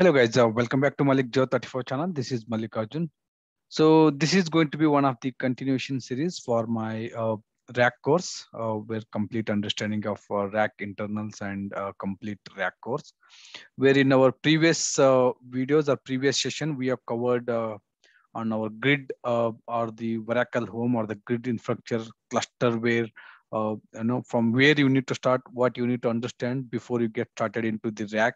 Hello guys, welcome back to Malik Joe 34 channel. This is Malik Arjun. So this is going to be one of the continuation series for my rack course, where complete understanding of rack internals and complete rack course. Where in our previous videos or previous session, we have covered on our grid or the Oracle home or the grid infrastructure cluster where from where you need to start, what you need to understand before you get started into the rack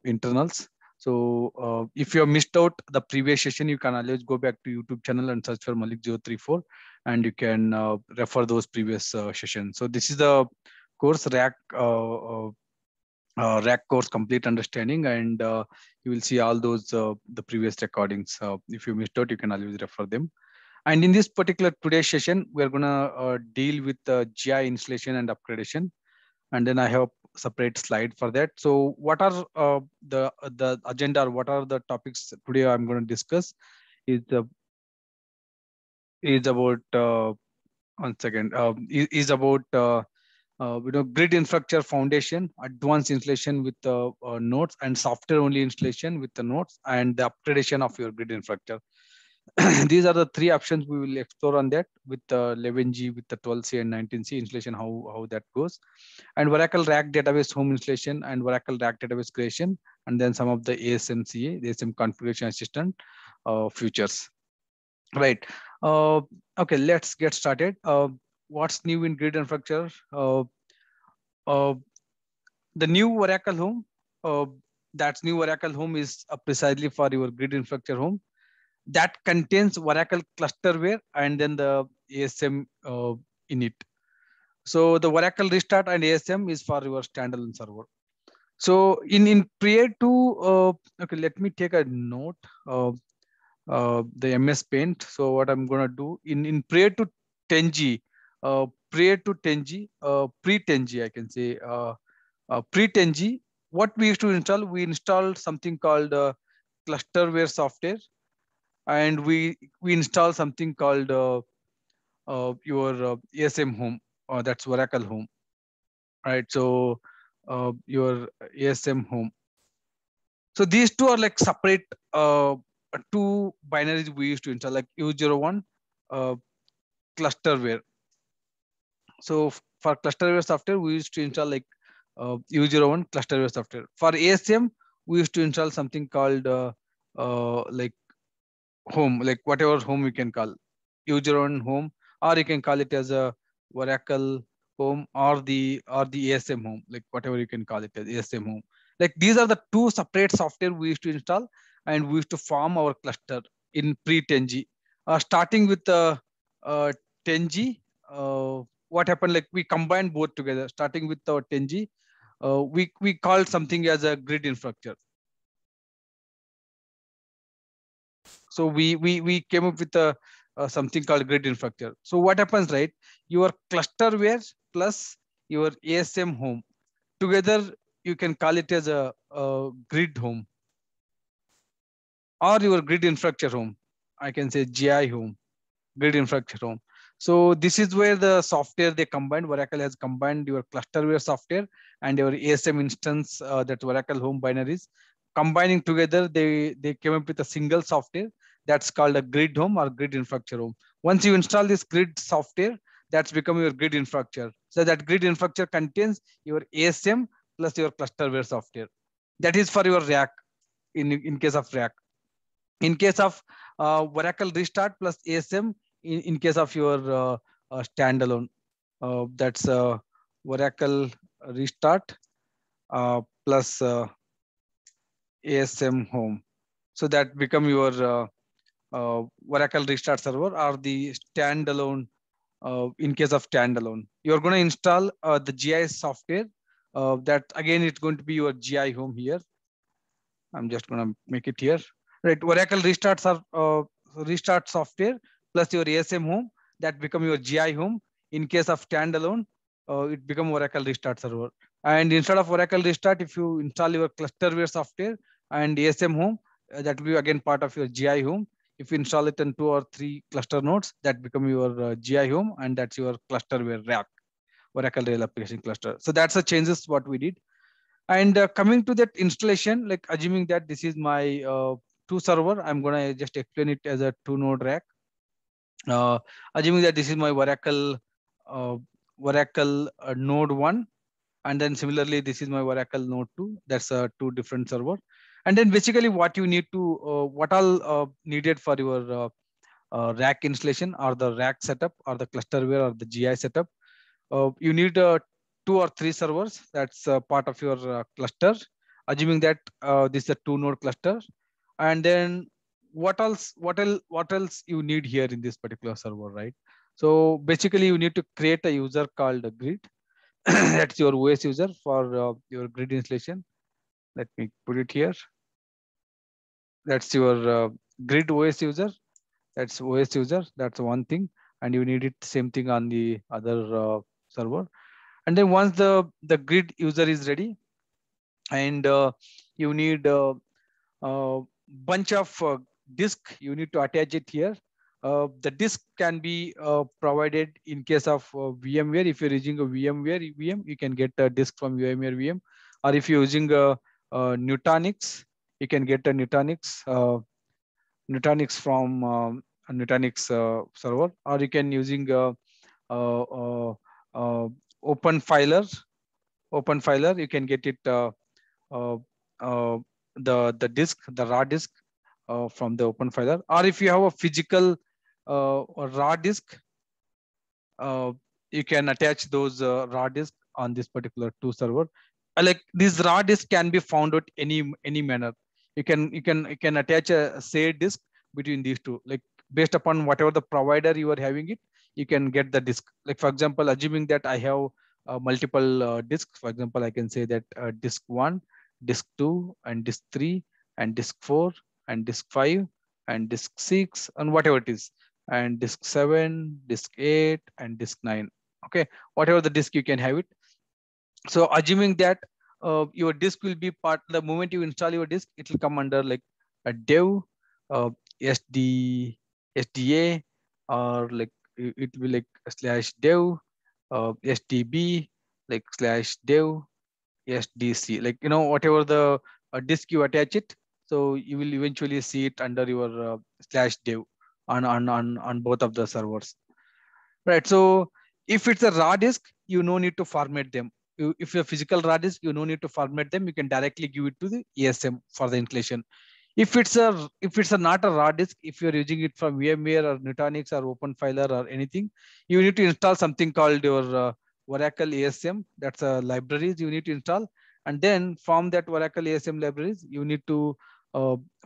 internals. So if you have missed out the previous session, you can always go back to YouTube channel and search for Malik 034 and you can refer those previous sessions. So this is the course rack course complete understanding, and you will see all those the previous recordings. If you missed out, you can always refer them. And in this particular today's session, we're gonna deal with GI installation and upgradation, and then I have a separate slide for that. So what are the agenda, or what are the topics today I'm going to discuss is about one second is about grid infrastructure foundation, advanced installation with nodes, and software only installation with the nodes, and the upgradation of your grid infrastructure. These are the three options we will explore on that, with the 11G, with the 12C and 19C installation, how that goes, and Oracle Rack Database home installation, and Oracle Rack Database creation, and then some of the ASMCA, the ASM configuration assistant features. Right. Okay, let's get started. What's new in grid infrastructure? Uh, the new Oracle home, that's new Oracle home is precisely for your grid infrastructure home that contains Oracle clusterware and then the ASM in it. So the Oracle restart and ASM is for your standalone server. So in prior to okay, let me take a note of the MS Paint. So what I'm gonna do in prior to 10G, prior to 10G, pre 10G, I can say pre 10G. What we used to install, we installed something called clusterware software, and we install something called your ASM home, that's Oracle home, right? So your ASM home. So these two are like separate two binaries we used to install, like U01 clusterware. So for clusterware software, we used to install like U01 clusterware software. For ASM, we used to install something called like home, like whatever home we can call, U01 home, or you can call it as a Oracle home, or the ASM home, like whatever you can call it as ASM home. Like these are the two separate software we used to install, and we used to form our cluster in pre 10G. Starting with 10G, what happened? Like we combined both together. Starting with our 10G, we called something as a grid infrastructure. So we came up with a something called grid infrastructure. So what happens, right? Your clusterware plus your ASM home together, you can call it as a grid home, or your grid infrastructure home. I can say GI home, grid infrastructure home. So this is where the software they combined. Oracle has combined your clusterware software and your ASM instance, that Oracle home binaries. Combining together, they came up with a single software that's called a grid home or grid infrastructure home. Once you install this grid software, that's become your grid infrastructure. So that grid infrastructure contains your ASM plus your clusterware software. That is for your rack, in case of rack. In case of Oracle restart plus ASM, in case of your standalone, that's Oracle restart plus ASM home. So that become your Oracle restart server, or the standalone. In case of standalone, you're going to install the GIS software. That again, it's going to be your GI home here. I'm just going to make it here. Right, Oracle restarts are restart software plus your ASM home, that become your GI home. In case of standalone, it become Oracle restart server. And instead of Oracle restart, if you install your clusterware software and ASM home, that will be again part of your GI home. If you install it in 2 or 3 cluster nodes, that become your GI home, and that's your clusterware rack, Oracle Rail Application Cluster. So that's the changes what we did. And coming to that installation, like assuming that this is my 2 server, I'm gonna just explain it as a 2 node rack. Assuming that this is my uh, Oracle node 1, and then similarly this is my Oracle node 2. That's 2 different server. And then basically what you need to what all needed for your rack installation, or the rack setup, or the clusterware, or the GI setup. You need 2 or 3 servers. That's part of your cluster. Assuming that this is a 2 node cluster, and then what else you need here in this particular server, right? So basically, you need to create a user called a grid. That's your OS user for your grid installation. Let me put it here. That's your grid OS user. That's OS user. That's one thing, and you need it same thing on the other server. And then once the grid user is ready, and you need bunch of disk, you need to attach it here. The disk can be provided in case of VMware. If you're using a VMware VM, you can get a disk from VMware VM. Or if you're using Nutanix, you can get a Nutanix from a Nutanix server, or you can using uh, uh, uh, OpenFiler. OpenFiler, you can get it uh, uh, the disk, the raw disk from the OpenFiler. Or if you have a physical raw disk, you can attach those raw disk on this particular 2 server. Like this raw disk can be found out any manner. You can attach a shared disk between these two. Like based upon whatever the provider you are having it, you can get the disk. Like for example, assuming that I have multiple disks. For example, I can say that disk 1, disk 2, and disk 3, and disk 4, and disk 5, and disk 6, and whatever it is, and disk 7, disk 8, and disk 9. Okay, whatever the disk you can have it. So assuming that your disk will be part, the moment you install your disk, it will come under like a dev, SD, SDA, or like it will be like /dev, SDB, like /dev, SDC, like whatever the disk you attach it. So you will eventually see it under your /dev on both of the servers. Right. So if it's a raw disk, you no need to format them. If you're physical raw disk, you no need to format them. You can directly give it to the ESM for the installation. If it's a not a raw disk, if you're using it from VMware or Nutanix or OpenFiler or anything, you need to install something called your Oracle ASM. That's a libraries you need to install, and then from that Oracle ASM libraries, you need to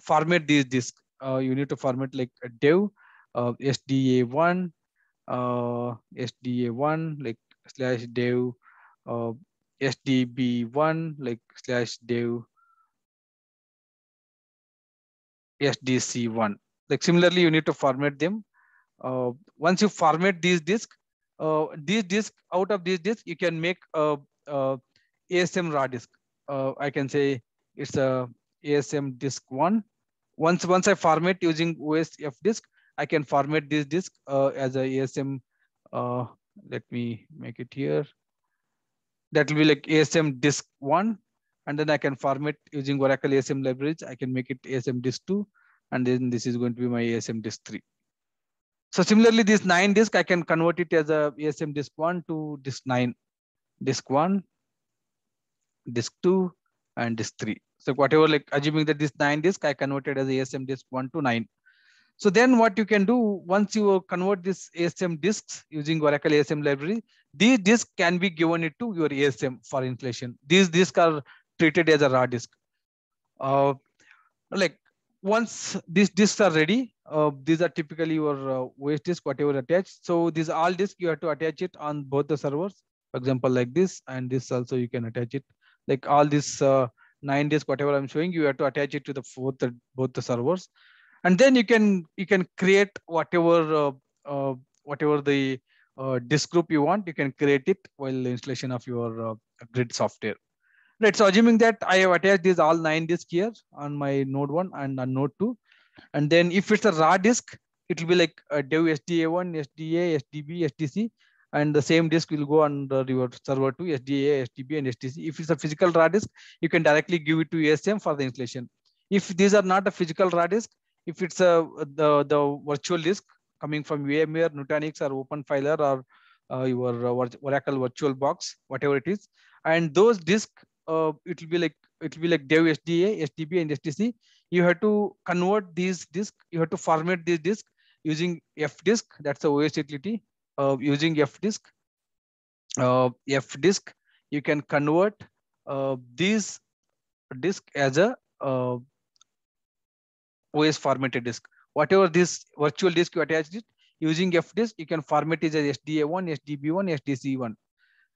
format these disks. You need to format like a dev, SDA1, SDA1 like /dev, SDB1 like /dev, SDC1. Like similarly, you need to format them. Once you format these disks, out of these disks, you can make a ASM raw disk. I can say it's a ASM disk 1. Once I format using OSF disk, I can format this disk as a ASM. Uh, Let me make it here. That will be like ASM disk 1, and then I can format using Oracle ASM libraries. I can make it ASM disk 2, and then this is going to be my ASM disk 3. So similarly, this 9 disk, I can convert it as a ASM disk 1 to disk 9, disk 1, disk 2, and disk 3. So whatever, like assuming that this 9 disk, I converted as ASM disk 1 to 9. So then what you can do, once you convert this ASM disks using Oracle ASM library, these disks can be given it to your ASM for installation. These disks are treated as a raw disk. Like once these disks are ready, these are typically your OS disk, whatever attached. So these all disks, you have to attach it on both the servers. For example, like this, and this also you can attach it. Like all this 9 disks, whatever I'm showing, you have to attach it to both the servers, and then you can create whatever the disk group you want. You can create it while the installation of your grid software. Right. So assuming that I have attached these all 9 disks here on my node 1 and on node 2, and then if it's a raw disk, it will be like dev SDA1, SDA, SDB, SDC, and the same disk will go on your server to SDA, SDB, and STC. If it's a physical raw disk, you can directly give it to ASM for the installation. If these are not a physical raw disk, if it's the virtual disk coming from VMware, Nutanix, or OpenFiler, or your Oracle VirtualBox, whatever it is, and those disk, it will be like Dev SDA, SDB, and STC. You have to convert these disk. You have to format this disk using FDisk. That's the OS utility. Using FDisk, you can convert these disk as a OS formatted disk. Whatever this virtual disk you attached it, using FDisk, you can format it as SDA1, SDB1, SDC1.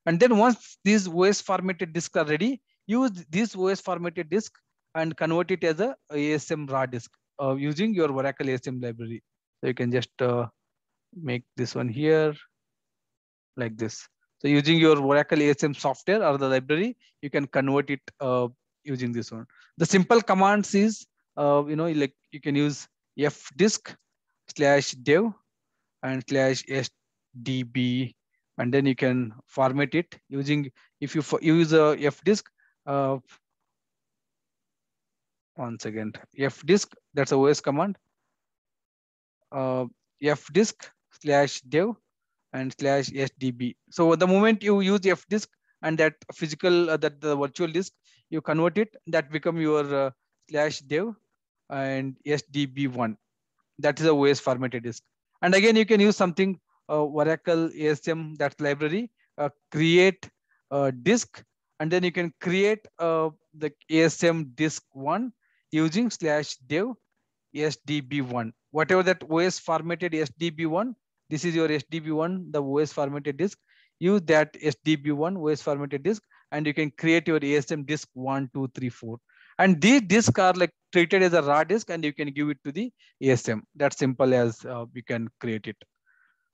And then once these OS formatted disks are ready, use this OS formatted disk and convert it as a ASM raw disk using your Oracle ASM library. So you can just make this one here like this. So using your Oracle ASM software or the library, you can convert it using this one. The simple commands is, like you can use fdisk /dev and /sdb, and then you can format it using, if you use a fdisk, one second, fdisk, that's a OS command, fdisk /dev and /sdb. So the moment you use fdisk and that physical, that the virtual disk, you convert it, that become your /dev and sdb1. That is a OS formatted disk. And again, you can use something, Oracle ASM, that library, create disk, and then you can create the ASM disk one using /dev sdb1. Whatever that OS formatted sdb1, this is your sdb1, the OS formatted disk. Use that sdb1 OS formatted disk, and you can create your ASM disk 1, 2, 3, 4. And these disks are like treated as a raw disk, and you can give it to the ASM. That's simple as we can create it.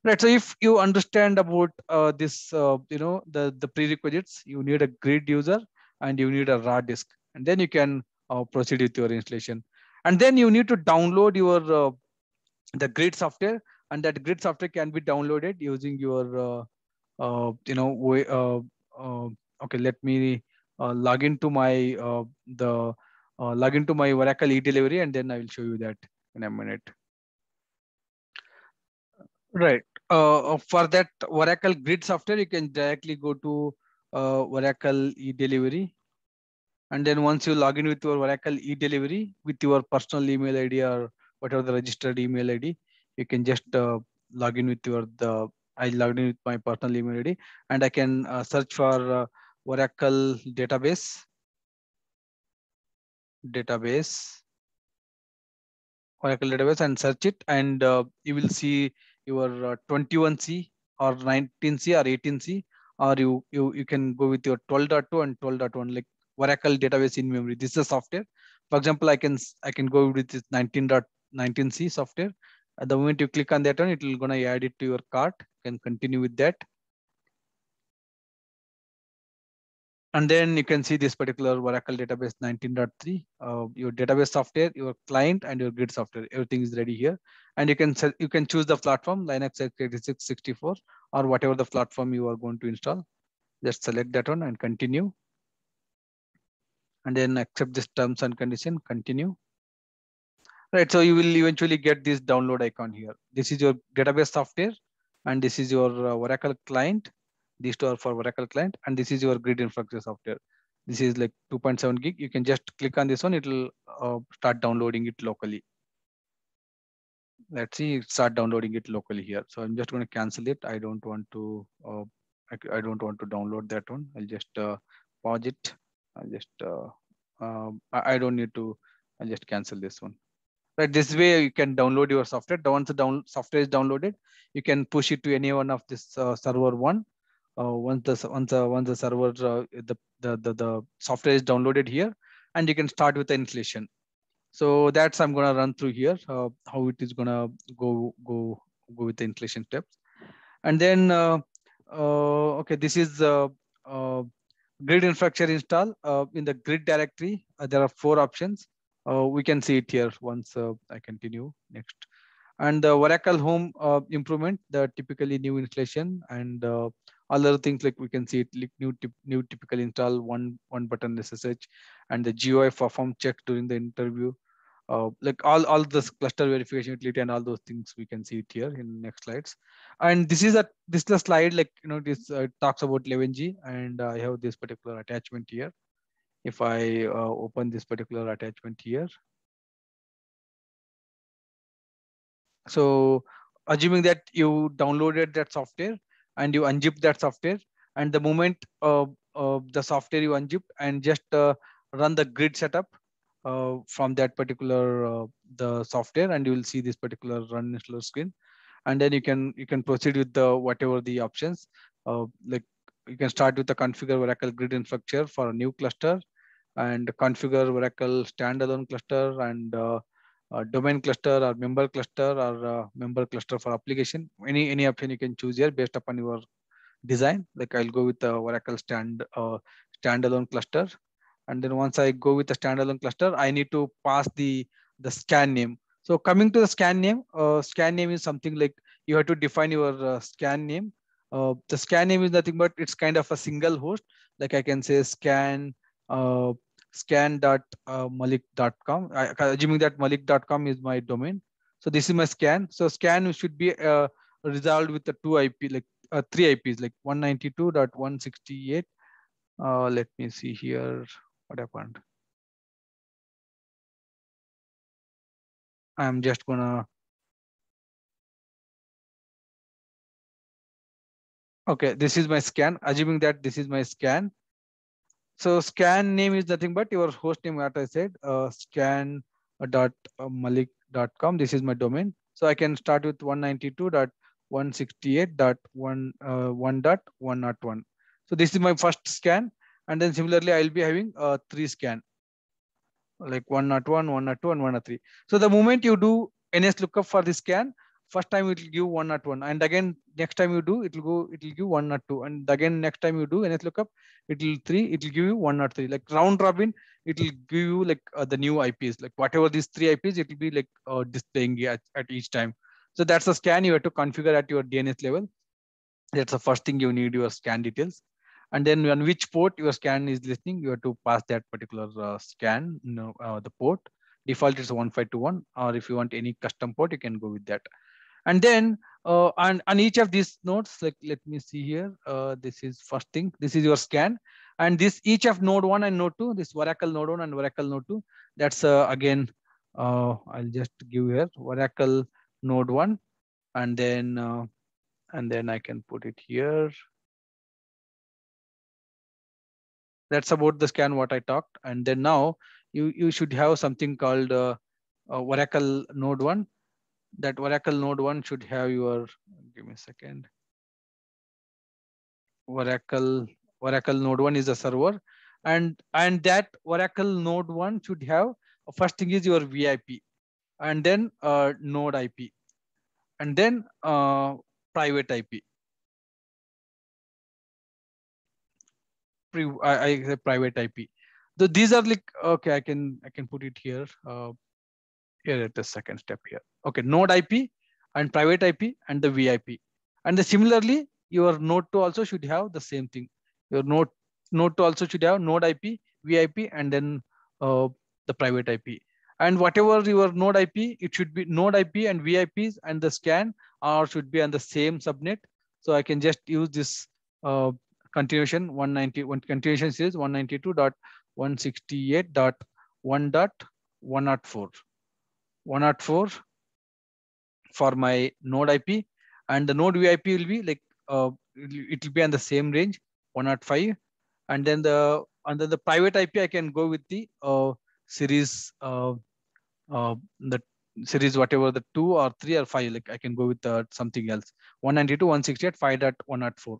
Right. So if you understand about this, the prerequisites, you need a grid user and you need a raw disk, and then you can proceed with your installation. And then you need to download your the grid software, and that grid software can be downloaded using your way. Okay, let me log into my log into my Oracle eDelivery, and then I will show you that in a minute. Right. For that Oracle grid software, you can directly go to Oracle eDelivery. And then once you log in with your Oracle eDelivery with your personal email ID or whatever the registered email ID, you can just log in with your I logged in with my personal email ID, and I can search for Oracle database, Oracle database, and search it, and you will see your 21C or 19C or 18C, or you can go with your 12.2 and 12.1, like Oracle database in memory. This is a software. For example, I can go with this 19.19C software. At the moment you click on that one, it will gonna add it to your cart. You can continue with that. And then you can see this particular Oracle database 19.3, your database software, your client, and your grid software. Everything is ready here. And you can choose the platform, Linux x86 64, or whatever the platform you are going to install. Just select that one and continue. And then accept this terms and condition, continue. Right, so you will eventually get this download icon here. This is your database software, and this is your Oracle client. These two are for Oracle client, and this is your grid infrastructure software. This is like 2.7 gig. You can just click on this one. It will start downloading it locally. Let's see, start downloading it locally here. So I'm just going to cancel it. I don't want to. I don't want to download that one. I'll just pause it. I'll just. I don't need to. I'll just cancel this one. Right, this way you can download your software. Once the software is downloaded, you can push it to any one of this server one. Once the server the software is downloaded here, and you can start with the installation. So that's I'm gonna run through here how it is gonna go with the installation steps. And then okay, this is grid infrastructure install in the grid directory. There are 4 options. We can see it here once I continue next. And the Oracle Home improvement, the typically new installation, and all other things like we can see it like new typical install one button SSH, and the GUI perform check during the interview. Like all this cluster verification utility and all those things we can see it here in next slides. And this is a slide, like this talks about 11G, and I have this particular attachment here. If I open this particular attachment here, so assuming that you downloaded that software and you unzip that software, and the moment the software you unzip and just run the grid setup from that particular the software, and you will see this particular run installer screen. And then you can proceed with the whatever the options, like you can start with the configure Oracle grid infrastructure for a new cluster, and configure Oracle standalone cluster, and domain cluster, or member cluster, or member cluster for application. Any option you can choose here based upon your design. Like I'll go with the Oracle standalone cluster. And then once I go with the standalone cluster, I need to pass the scan name. So coming to the scan name is something like you have to define your scan name. The scan name is nothing but it's kind of a single host. Like I can say uh, scan.malik.com. Assuming that malik.com is my domain. So this is my scan. So scan should be resolved with the two IP, like three IPs, like 192.168. Let me see here what happened. I'm just gonna. Okay, this is my scan. Assuming that this is my scan. So scan name is nothing but your host name, what I said, scan.malik.com. This is my domain. So I can start with 192.168.1.1.101. So this is my first scan. And then similarly, I'll be having three scan, like 101, 102, and 103. So the moment you do NS lookup for the scan, first time it will give 101, and again next time you do it will give 102, and again next time you do NS lookup, it will give you 103. Like round robin, it will give you like the new IPs, like whatever these three IPs, it will be like displaying at each time. So that's a scan you have to configure at your DNS level. That's the first thing you need, your scan details. And then on which port your scan is listening, you have to pass that particular scan, the port. Default is 1521, or if you want any custom port, you can go with that. And then on each of these nodes, like let me see here, this is first thing, this is your scan. And this each of node 1 and node 2, this Oracle node 1 and Oracle node 2, that's again, I'll just give here Oracle node 1, and then I can put it here. That's about the scan what I talked. And then now you should have something called Oracle node 1. That Oracle node 1 should have your, give me a second. Oracle node 1 is a server, and that Oracle node 1 should have, first thing is your VIP, and then node IP, and then private IP. I say private IP. So these are like, okay, I can put it here. Here at the second step here. Okay, node IP and private IP and the VIP. And similarly, your node 2 also should have the same thing. Your node 2 also should have node IP, VIP, and then the private IP. And whatever your node IP, it should be node IP and VIPs, and the scan or should be on the same subnet. So I can just use this continuation 191 continuation series 192.168.1.104. 104 for my node IP, and the node VIP will be like it will be on the same range 105, and then under the private IP I can go with the series the series whatever the 2 or 3 or 5, like I can go with something else 192.168.5.104,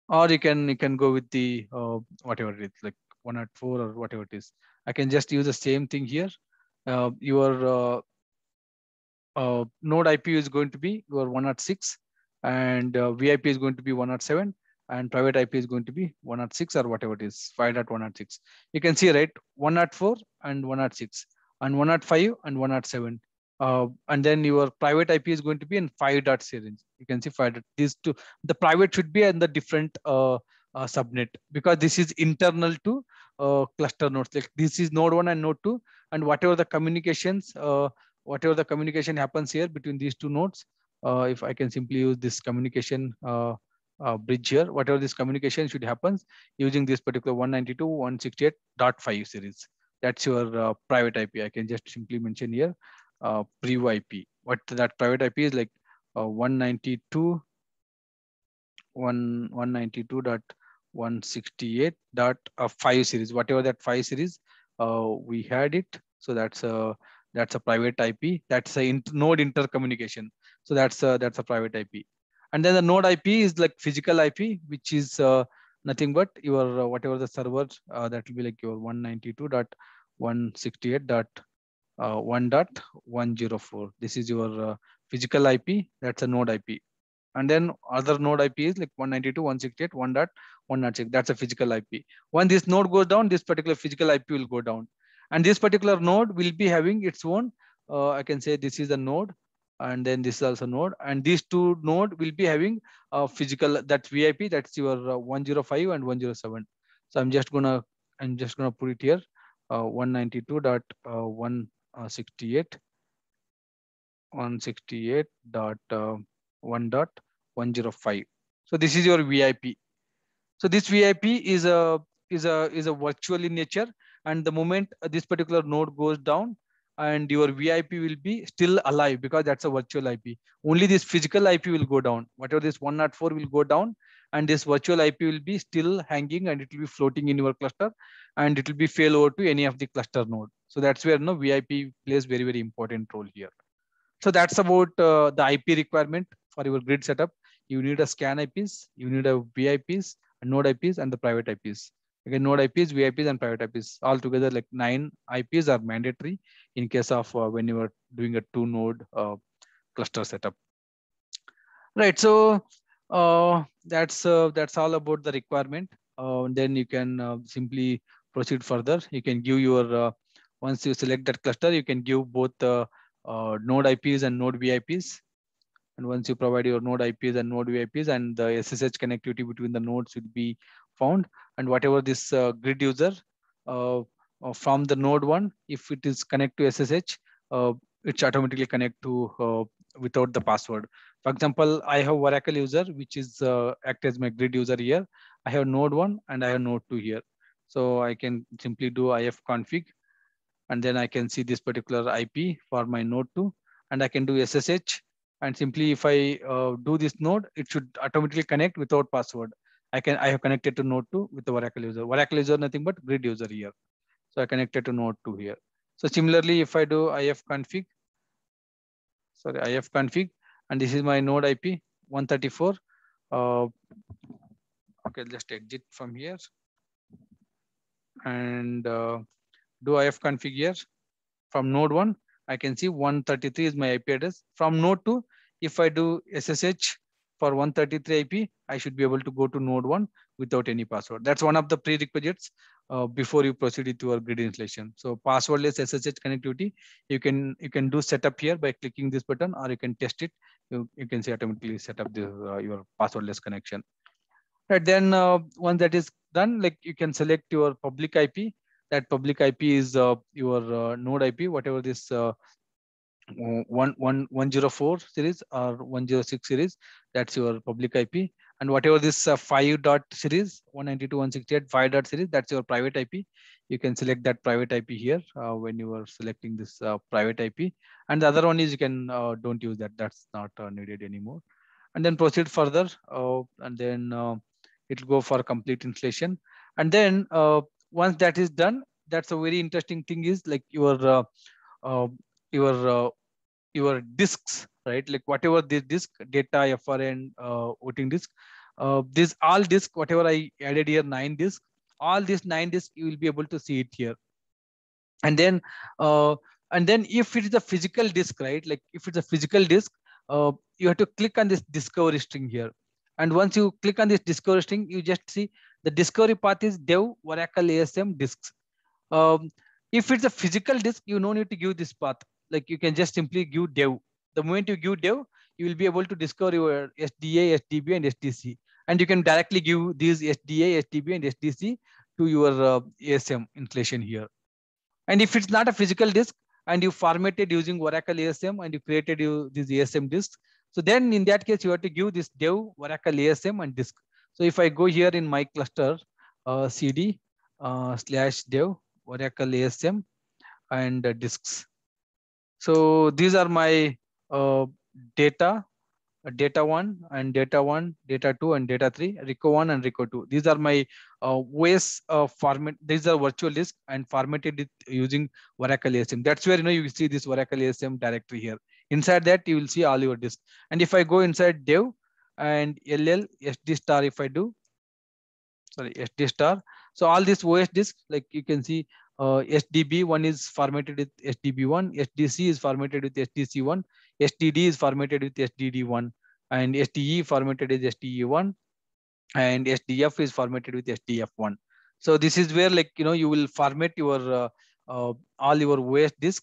or you can go with the whatever it is, like 104 or whatever it is. I can just use the same thing here. Your node IP is going to be your 106, and VIP is going to be 107, and private IP is going to be 106 or whatever it is, 5.106. You can see, right, 104 and 106, and 105 and 107. And then your private IP is going to be in 5 dot series. You can see 5 dot. These two, the private should be in the different subnet, because this is internal to cluster nodes. Like this is node 1 and node 2, and whatever the communications, whatever the communication happens here between these two nodes, if I can simply use this communication bridge here, whatever this communication should happen using this particular 192.168.5 series. That's your private IP. I can just simply mention here private IP. What that private IP is like 192.168.5 series. Whatever that 5 series, we had it. So that's a private IP. That's a node intercommunication. So that's a private IP. And then the node IP is like physical IP, which is nothing but your whatever the server that will be like your 192.168.1.104. This is your physical IP. That's a node IP. And then other node IP is like 192.168.1.106. That's a physical IP. When this node goes down, this particular physical IP will go down. And this particular node will be having its own, I can say this is a node, and then this is also node. And these two node will be having a physical, that's VIP, that's your 105 and 107. So I'm just gonna put it here, 192.168.1.105. So this is your VIP. So this VIP is a virtual in nature, and the moment this particular node goes down, and your VIP will be still alive because that's a virtual IP. Only this physical IP will go down. Whatever this 104 will go down, and this virtual IP will be still hanging, and it will be floating in your cluster, and it will be fail over to any of the cluster node. So that's where VIP plays very, very important role here. So that's about the IP requirement for your grid setup. You need a scan IPs, you need a VIPs, a node IPs, and the private IPs. Again, node IPs, VIPs, and private IPs. Altogether, like 9 IPs are mandatory in case of when you are doing a 2-node cluster setup. Right. So that's all about the requirement. Then you can simply proceed further. You can give your once you select that cluster, you can give both node IPs and node VIPs. And once you provide your node IPs and node VIPs, and the SSH connectivity between the nodes should be found. And whatever this grid user from the node 1, if it is connect to SSH, it's automatically connect to without the password. For example, I have Oracle user, which is act as my grid user here. I have node 1 and I have node 2 here. So I can simply do ifconfig, and then I can see this particular IP for my node 2, and I can do SSH. And simply if I do this node, it should automatically connect without password. I have connected to node 2 with the Oracle user. Oracle user nothing but grid user here. So I connected to node 2 here. So similarly, if I do ifconfig, and this is my node IP 134. Okay, just exit from here and do ifconfig here. From node 1, I can see 133 is my IP address. From node 2, if I do SSH for 133 IP, I should be able to go to node 1 without any password. That's one of the prerequisites before you proceed with your grid installation. So passwordless SSH connectivity, you can do setup here by clicking this button, or you can test it. You can see automatically set up this, your passwordless connection. Right, then once that is done, like you can select your public IP. That public IP is your node IP, whatever this 104 series or 106 series, that's your public IP. And whatever this 5 dot series, 192.168 5 dot series, that's your private IP. You can select that private IP here when you are selecting this private IP. And the other one is you can don't use that. That's not needed anymore. And then proceed further, and then it will go for complete installation. And then once that is done, that's a very interesting thing is like your uh, your your disks, right? Like whatever this disk, data, FRN, voting disk, this all disk, whatever I added here, 9 disks, all these 9 disks, you will be able to see it here. And then if it is a physical disk, right? Like if it's a physical disk, you have to click on this discovery string here. And once you click on this discovery string, you just see the discovery path is dev Oracle ASM disks. If it's a physical disk, you no need to give this path. like you can just simply give dev. The moment you give dev, you will be able to discover your SDA, SDB, and SDC, and you can directly give these SDA, SDB, and SDC to your ASM installation here. And if it's not a physical disk and you formatted using Oracle ASM and you created this ASM disk, so then in that case, you have to give this dev Oracle ASM and disk. So if I go here in my cluster, CD /dev Oracle ASM and disks. So these are my data, data 1 and data 1, data 2 and data 3, RICO 1 and RICO 2. These are my OS format. These are virtual disk and formatted it using Oracle ASM. That's where you see this Oracle ASM directory here. Inside that you will see all your disk. And if I go inside dev and LL SD star, if I do, sorry, SD star. So all this OS disk, like you can see, SDB1 is formatted with SDB1, SDC is formatted with SDC1, STD is formatted with SDD1, and SDE formatted with SDE1, and SDF is formatted with SDF1. So this is where you will format your all your OS disk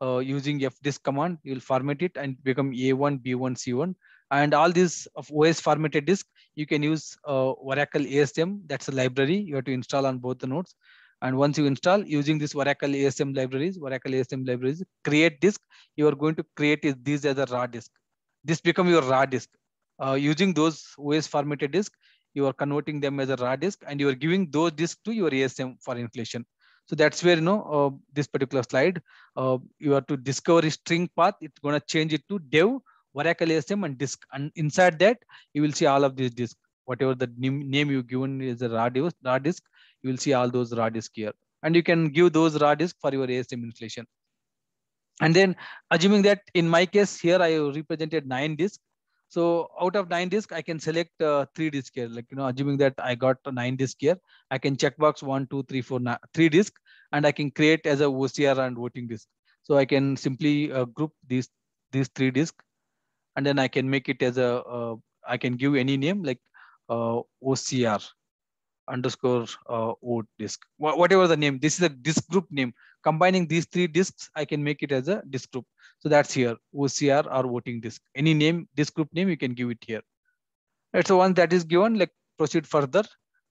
using fdisk command. You will format it and become A1, B1, C1, and all these of OS formatted disk you can use Oracle ASM. That's a library you have to install on both the nodes. And once you install using this Oracle ASM libraries, create disk, you are going to create these as a raw disk. This become your raw disk. Using those OS formatted disk, you are converting them as a raw disk and you are giving those disks to your ASM for inflation. So that's where this particular slide, you have to discover a string path. It's going to change it to dev Oracle ASM and disk, and inside that you will see all of these disks. Whatever the name you given is a raw disk, you will see all those raw disk here, and you can give those raw disk for your ASM installation. And then assuming that in my case here I represented 9 disks. So out of 9 disks, I can select 3 disks here. Assuming that I got 9 disks here, I can checkbox 1, 2, 3, 4, 3 disks, and I can create as a OCR and voting disk. So I can simply group these 3 disks, and then I can make it as I can give any name like OCR underscore O disk, whatever the name. This is a disk group name. Combining these 3 disks, I can make it as a disk group. So that's here, OCR or voting disk. Any name, disk group name, you can give it here. Right, so once that is given, proceed further,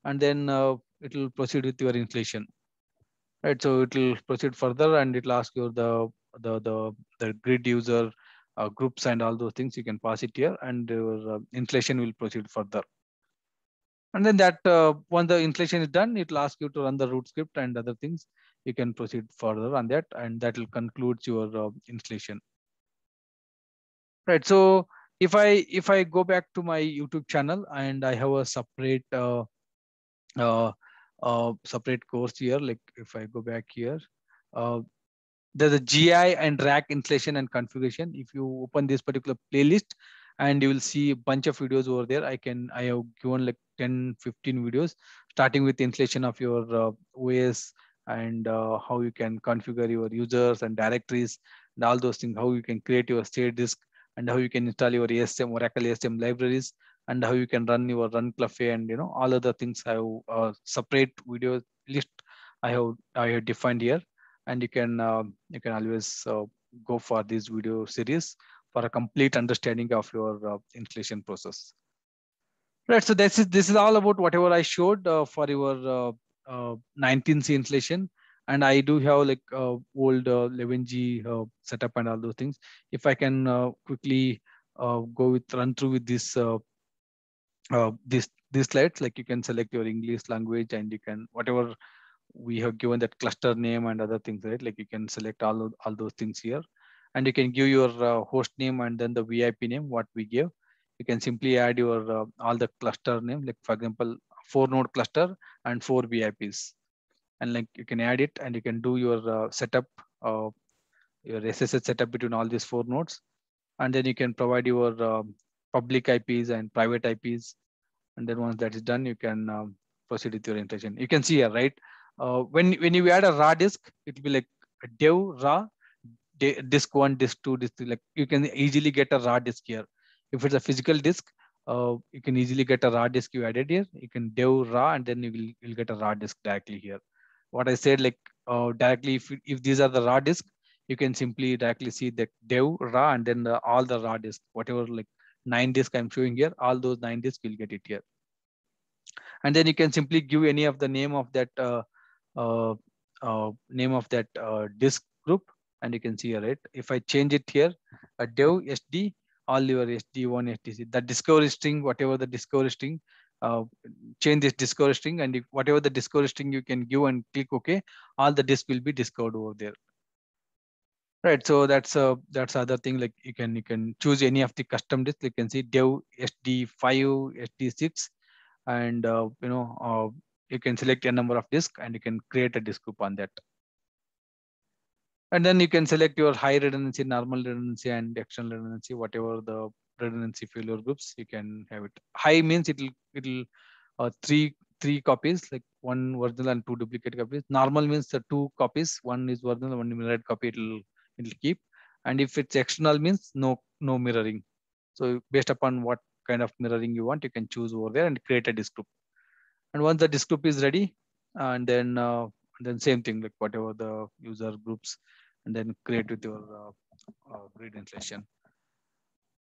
and then it will proceed with your installation. Right, so it will proceed further, and it will ask you the grid user groups and all those things. You can pass it here, and your installation will proceed further. And then that once the installation is done, it will ask you to run the root script and other things. You can proceed further on that, and that will conclude your installation. Right. So if I go back to my YouTube channel and I have a separate separate course here, like if I go back here, there's a GI and rack installation and configuration. If you open this particular playlist, and you will see a bunch of videos over there. I have given like 10, 15 videos, starting with installation of your OS and how you can configure your users and directories and all those things, how you can create your state disk, and how you can install your ASM, Oracle ASM libraries, and how you can run your runclaffe and all other things. I have separate video list I have defined here, and you can always go for this video series for a complete understanding of your installation process. Right. So this is all about whatever I showed for your 19C installation, and I do have like old 11G setup and all those things. If I can quickly run through with this these slides, like you can select your English language, and you can whatever we have given that cluster name and other things, right? Like you can select all those things here, and you can give your host name and then the VIP name what we give. You can simply add your all the cluster name, like for example 4 node cluster and 4 VIPs, and like you can add it, and you can do your setup, your SSH setup between all these 4 nodes, and then you can provide your public IPs and private IPs, and then once that is done, you can proceed with your installation. You can see here, right? When you add a raw disk, it will be like a dev raw disk 1, disk 2, disk 3. Like you can easily get a raw disk here. If it's a physical disk, you can easily get a raw disk you added here. You can dev raw, and then you'll get a raw disk directly here. What I said, like directly, if these are the raw disk, you can simply directly see the dev raw and then all the raw disk, whatever like 9 disk I'm showing here, all those 9 disks will get it here. And then you can simply give any of the name of that uh, disk group, and you can see here, right? If I change it here, a dev SD, all your SD1, SDC, the discovery string, whatever the discovery string, change this discovery string, and if whatever the discovery string you can give and click OK, all the disk will be discovered over there. Right, so that's other thing. Like you can choose any of the custom disk. You can see dev SD5, SD6, and you can select a number of disk and you can create a disk group on that. And then you can select your high redundancy, normal redundancy, and external redundancy, whatever the redundancy failure groups you can have it. High means it'll three copies, like one original and two duplicate copies. Normal means the two copies, one is original, one mirrored copy. It'll keep. And if it's external means no mirroring. So based upon what kind of mirroring you want, you can choose over there and create a disk group. And once the disk group is ready, and then same thing, like whatever the user groups, and then create with your grid installation.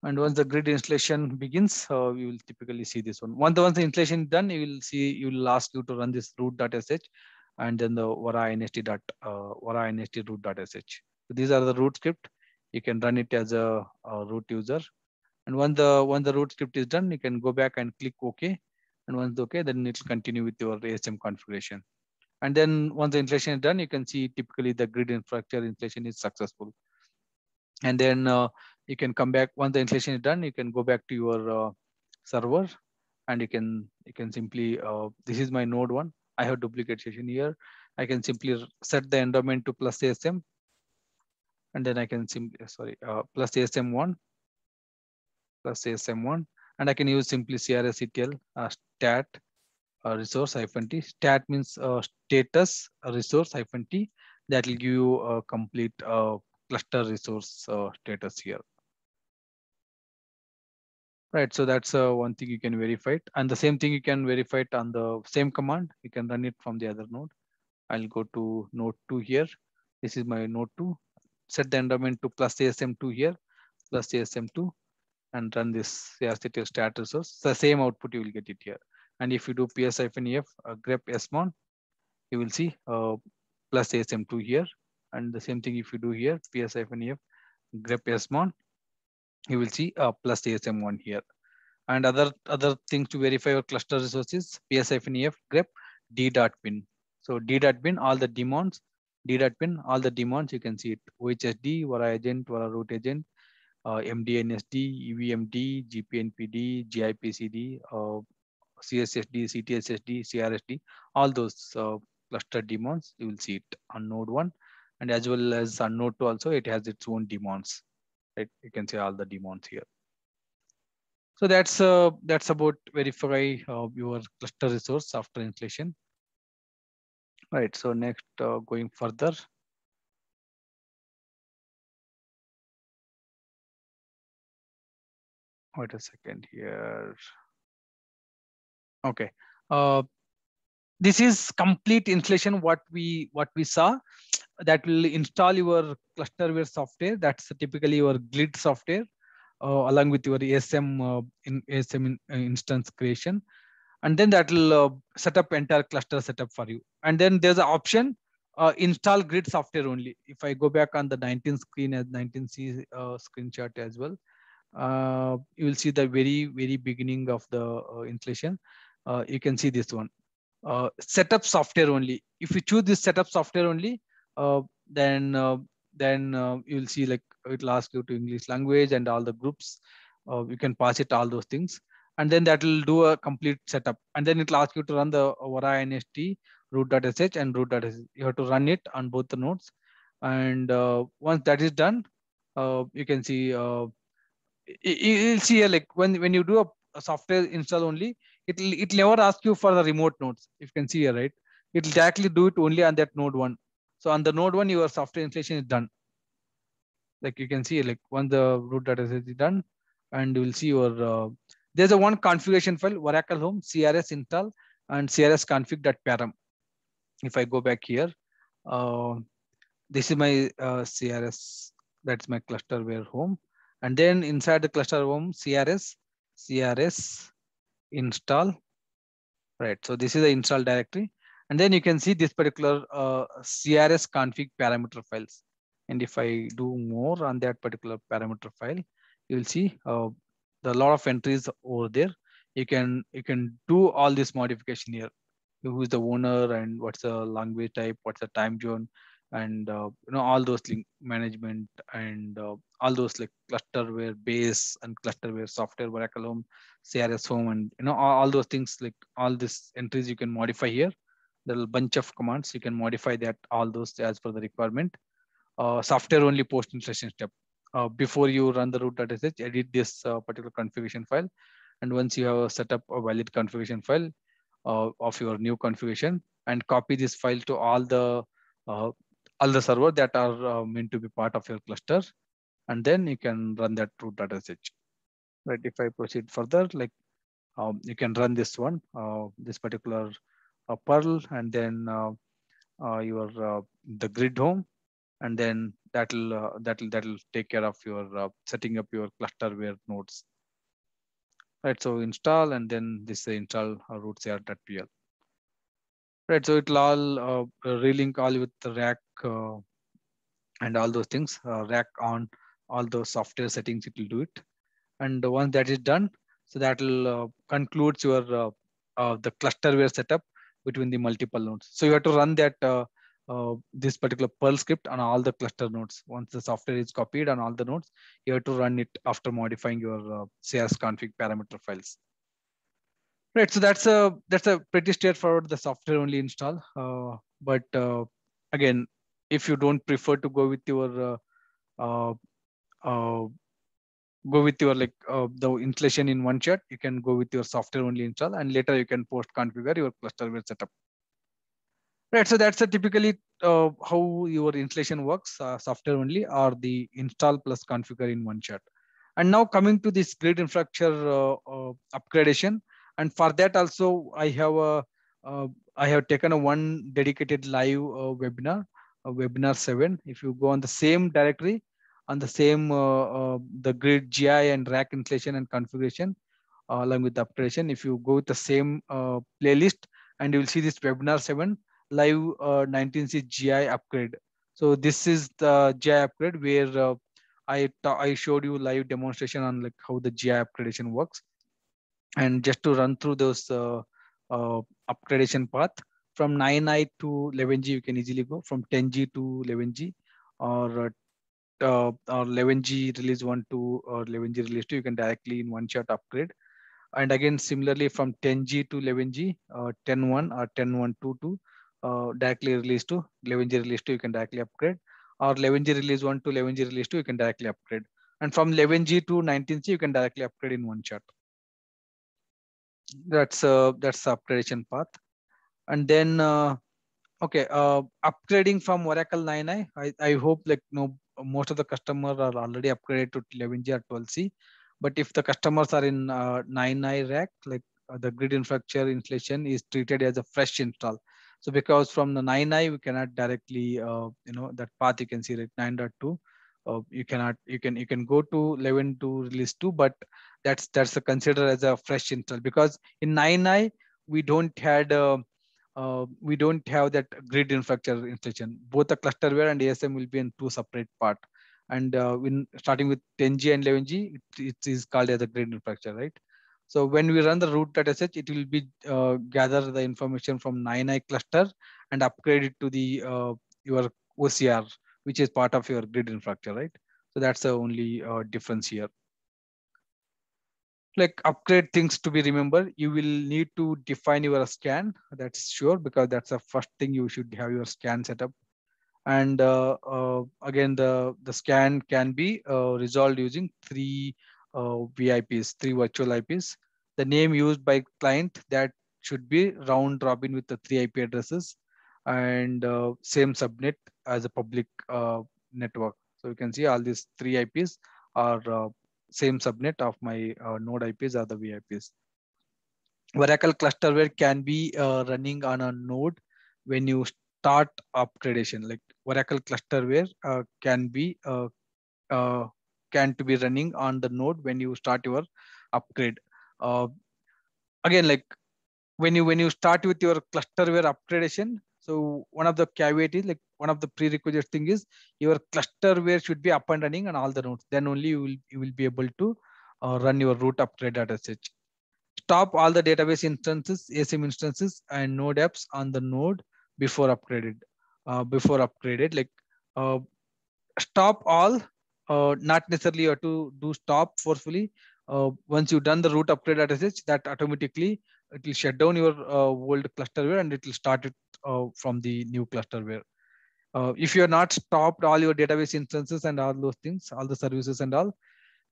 And once the grid installation begins, you will typically see this one. Once the installation is done, you will ask you to run this root.sh and then the Vara NST root.sh. So these are the root script. You can run it as a root user. And once the root script is done, you can go back and click OK. And once OK, then it will continue with your ASM configuration. And then once the installation is done, you can see typically the grid infrastructure installation is successful. And then you can come back once the installation is done. You can go back to your server, and you can simply this is my node 1. I have duplicate session here. I can simply set the environment to plus ASM, and then I can simply plus ASM1 plus ASM1, and I can use simply CRSETL stat resource -t. Stat means status resource -t. That will give you a complete cluster resource status here. Right, so that's one thing you can verify it. And the same thing you can verify it on the same command. You can run it from the other node. I'll go to node 2 here. This is my node 2. Set the environment to plus ASM2 here, plus ASM2, and run this CRCTL stat resource. The same output you will get it here. And if you do ps-ef grep smon, you will see plus ASM2 here. And the same thing if you do here, ps-ef grep smon, you will see plus ASM1 here. And other things to verify your cluster resources, ps-ef grep d.bin. So d.bin, all the daemons, d.bin, all the daemons, you can see it. OHSD, Vara agent, Vara root agent, MDNSD, EVMD, GPNPD, GIPCD, CSSD, CTSSD, CRSD, all those cluster daemons, you will see it on node 1. And as well as on node 2 also, it has its own daemons. Right? You can see all the daemons here. So that's about verify your cluster resource after installation. Right. So next, going further. Wait a second here. Okay. This is complete installation. What we saw, that will install your clusterware software. That's typically your GLID software, along with your ASM instance creation. And then that will set up entire cluster setup for you. And then there's an option, install grid software only. If I go back on the 19 screen as 19C screenshot as well, you will see the very beginning of the installation. You can see this one, setup software only. If you choose this setup software only, then you will see like it will ask you to English language and all the groups. You can pass it all those things, and then that will do a complete setup. And then it will ask you to run the Vara NST root.sh and root.sh. You have to run it on both the nodes. And once that is done, you can see you'll see here, like when you do a software install only, it'll never ask you for the remote nodes. You can see here, right? It'll directly do it only on that node 1. So on the node 1, your software installation is done. Like you can see, like once the root data is done, and you will see your there's a one configuration file, Oracle Home CRS install and CRS config.param. If I go back here, This is my CRS. That's my clusterware home. And then inside the cluster home, CRS install. Right. So this is the install directory. And then you can see this particular CRS config parameter files. And if I do more on that particular parameter file, you will see the lot of entries over there. You can do all this modification here. Who is the owner and what's the language type, what's the time zone, and all those link management and all those like clusterware base and clusterware software, Oracle Home, CRS Home, and all those things, like all these entries you can modify here. There are a bunch of commands you can modify that, all those as per the requirement. Software only post installation step. Before you run the root.sh, edit this particular configuration file. And once you have set up a valid configuration file of your new configuration, and copy this file to uh, all the server that are meant to be part of your cluster, and then you can run that root.sh. Right. If I proceed further, like you can run this one, this particular Perl, and then your the grid home, and then that'll take care of your setting up your clusterware nodes. Right. So install, and then this install rootcr.pl. Right. So it'll all relink all with the rack and all those things. Rack on all those software settings, it will do it. And once that is done, so that will concludes your the clusterware setup between the multiple nodes. So you have to run that this particular Perl script on all the cluster nodes. Once the software is copied on all the nodes, you have to run it after modifying your CRS config parameter files. Right. So that's a pretty straightforward the software only install. But again, if you don't prefer to go with your uh, uh, the installation in one shot, you can go with your software only install, and later you can post configure your clusterware setup. Right. So that's a typically how your installation works, software only or the install plus configure in one shot. And now coming to this grid infrastructure upgradation, and for that also I have taken a one dedicated live webinar, webinar 7. If you go on the same directory, on the same the grid GI and rack installation and configuration along with the upgradation, if you go with the same playlist, and you will see this webinar 7 live 19C GI upgrade. So this is the GI upgrade where I showed you live demonstration on like how the GI upgradation works. And just to run through those upgradation path from 9i to 11G, you can easily go from 10G to 11G, or 11G release 1 to or 11G release 2. You can directly in one shot upgrade. And again, similarly from 10G to 11G, 10.1 or 10.1 to directly release to 11G release 2, you can directly upgrade, or 11G release 1 to 11G release 2, you can directly upgrade. And from 11G to 19G, you can directly upgrade in one shot. That's the upgradation path. And then okay, upgrading from Oracle 9i, I hope like most of the customers are already upgraded to 11G or 12C. But if the customers are in 9i rack, like the grid infrastructure installation is treated as a fresh install. So because from the 9i we cannot directly that path you can see like 9.2. You can go to 11 to release 2, but that's considered as a fresh install, because in 9i we don't have that grid infrastructure installation. Both the clusterware and ASM will be in two separate part. And when starting with 10G and 11G, it is called as a grid infrastructure, right? So when we run the root.sh, it will be gather the information from 9i cluster and upgrade it to the your OCR, which is part of your grid infrastructure, right? So that's the only difference here. Like upgrade things to be remembered, you will need to define your scan. That's sure, because that's the first thing you should have your scan set up. And again, the scan can be resolved using three VIPs, three virtual IPs. The name used by client, that should be round robin with the 3 IP addresses, and same subnet as a public network. So you can see all these three IPs are same subnet of my node IPs are the VIPs. Oracle clusterware can be running on a node when you start upgradation, like Oracle clusterware can be can to be running on the node when you start your upgrade. Again, like when you start with your clusterware upgradation, so one of the caveat is, like one of the prerequisite thing is your clusterware should be up and running on all the nodes. Then only you will be able to run your root upgrade at such. Stop all the database instances, ASM instances, and node apps on the node before upgraded. Like uh, stop all, not necessarily you have to do stop forcefully. Once you've done the root upgrade at SH, that automatically it will shut down your old clusterware and it will start it from the new clusterware. If you are not stopped all your database instances and all those things, all the services and all,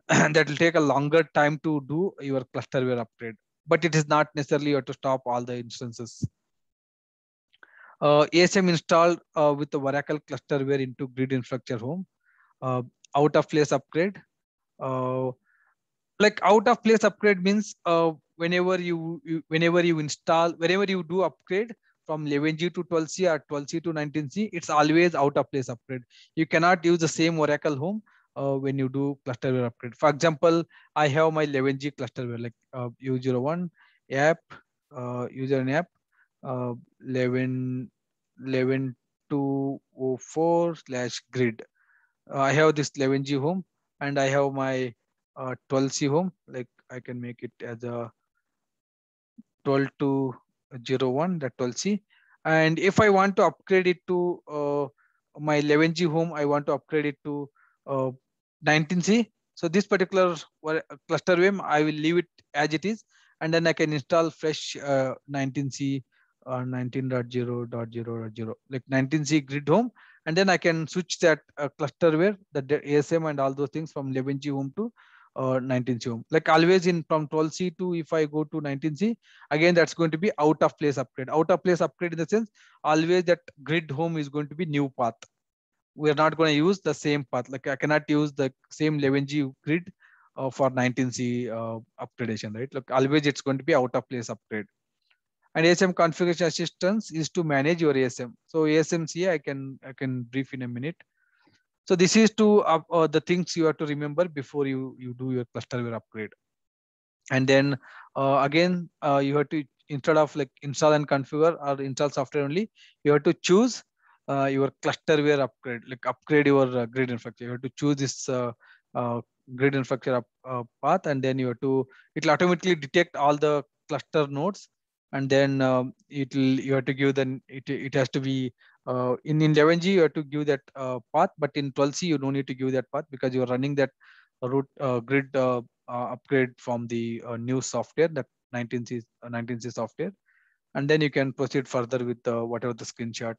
that will take a longer time to do your clusterware upgrade. But it is not necessarily you have to stop all the instances. ASM installed with the Oracle clusterware into Grid Infrastructure Home. Out of place upgrade. Like out of place upgrade means whenever you install, whenever you do upgrade from 11G to 12C or 12C to 19C, it's always out of place upgrade. You cannot use the same Oracle Home when you do clusterware upgrade. For example, I have my 11G clusterware, like U01 app, user and app, 11 11204/grid. I have this 11G home and I have my 12C home. Like I can make it as a 12201, that 12C. And if I want to upgrade it to my 11G home, I want to upgrade it to 19C. So this particular cluster VM, I will leave it as it is, and then I can install fresh 19C 19.0.0.0, like 19C grid home, and then I can switch that cluster where the ASM and all those things from 11G home to 19C home. Like always in from 12C to, if I go to 19C, again that's going to be out of place upgrade. Out of place upgrade in the sense, always that grid home is going to be new path. We are not going to use the same path. Like I cannot use the same 11G grid for 19C upgradation, right? Like always it's going to be out of place upgrade. And ASM configuration assistance is to manage your ASM. So ASMC I can brief in a minute. So this is to the things you have to remember before you do your clusterware upgrade. And then again you have to, instead of like install and configure or install software only, you have to choose your clusterware upgrade, like upgrade your grid infrastructure. You have to choose this grid infrastructure path, and then you have to, it will automatically detect all the cluster nodes, and then it will, you have to give the, it has to be in 11G you have to give that path, but in 12C you don't need to give that path because you are running that root grid upgrade from the new software, that 19C software, and then you can proceed further with whatever the screenshot,